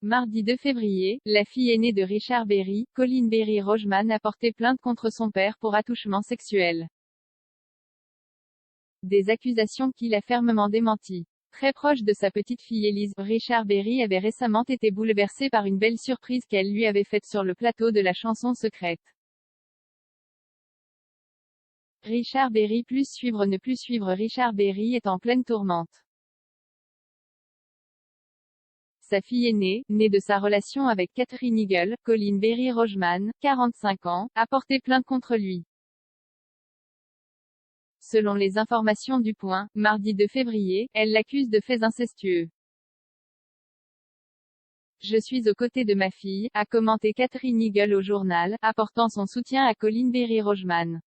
Mardi 2 février, la fille aînée de Richard Berry, Colleen Berry Rogeman a porté plainte contre son père pour attouchement sexuel. Des accusations qu'il a fermement démenties. Très proche de sa petite fille Elise, Richard Berry avait récemment été bouleversé par une belle surprise qu'elle lui avait faite sur le plateau de la chanson secrète. Richard Berry plus suivre ne plus suivre. Richard Berry est en pleine tourmente. Sa fille aînée, née de sa relation avec Catherine Eagle, Colleen Berry Rogeman, 45 ans, a porté plainte contre lui. Selon les informations du Point, mardi 2 février, elle l'accuse de faits incestueux. Je suis aux côtés de ma fille, a commenté Catherine Eagle au journal, apportant son soutien à Colleen Berry Rogeman.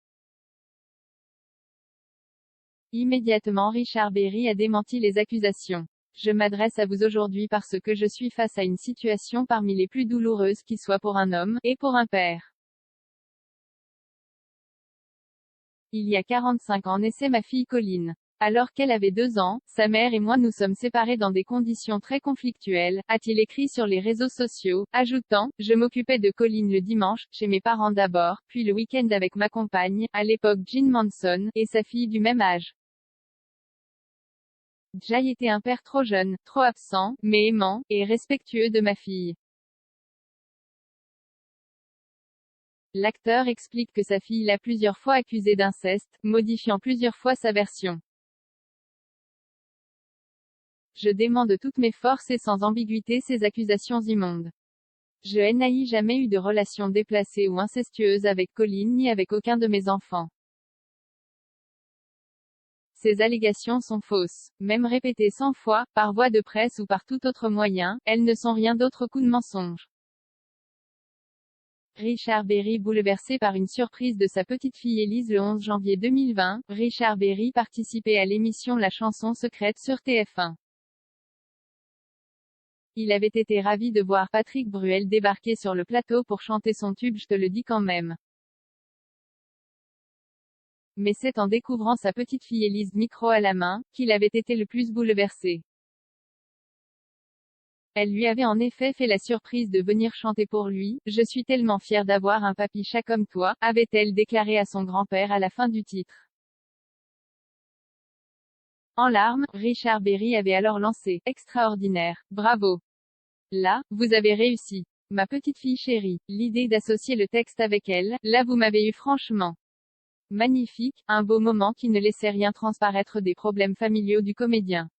Immédiatement Richard Berry a démenti les accusations. Je m'adresse à vous aujourd'hui parce que je suis face à une situation parmi les plus douloureuses qui soit pour un homme, et pour un père. Il y a 45 ans naissait ma fille Colleen. Alors qu'elle avait 2 ans, sa mère et moi nous sommes séparés dans des conditions très conflictuelles, a-t-il écrit sur les réseaux sociaux, ajoutant, je m'occupais de Colleen le dimanche, chez mes parents d'abord, puis le week-end avec ma compagne, à l'époque Jean Manson, et sa fille du même âge. Jay était un père trop jeune, trop absent, mais aimant, et respectueux de ma fille. L'acteur explique que sa fille l'a plusieurs fois accusé d'inceste, modifiant plusieurs fois sa version. Je dément de toutes mes forces et sans ambiguïté ces accusations immondes. Je n'ai jamais eu de relation déplacée ou incestueuse avec Colleen ni avec aucun de mes enfants. Ces allégations sont fausses. Même répétées 100 fois, par voie de presse ou par tout autre moyen, elles ne sont rien d'autre qu'un mensonge. Richard Berry bouleversé par une surprise de sa petite fille Elise le 11 janvier 2020, Richard Berry participait à l'émission La chanson secrète sur TF1. Il avait été ravi de voir Patrick Bruel débarquer sur le plateau pour chanter son tube Je te le dis quand même. Mais c'est en découvrant sa petite fille Elise micro à la main, qu'il avait été le plus bouleversé. Elle lui avait en effet fait la surprise de venir chanter pour lui, Je suis tellement fière d'avoir un papy chat comme toi, avait-elle déclaré à son grand-père à la fin du titre. En larmes, Richard Berry avait alors lancé, extraordinaire, bravo. Là, vous avez réussi. Ma petite fille chérie. L'idée d'associer le texte avec elle, là vous m'avez eu franchement. Magnifique, un beau moment qui ne laissait rien transparaître des problèmes familiaux du comédien.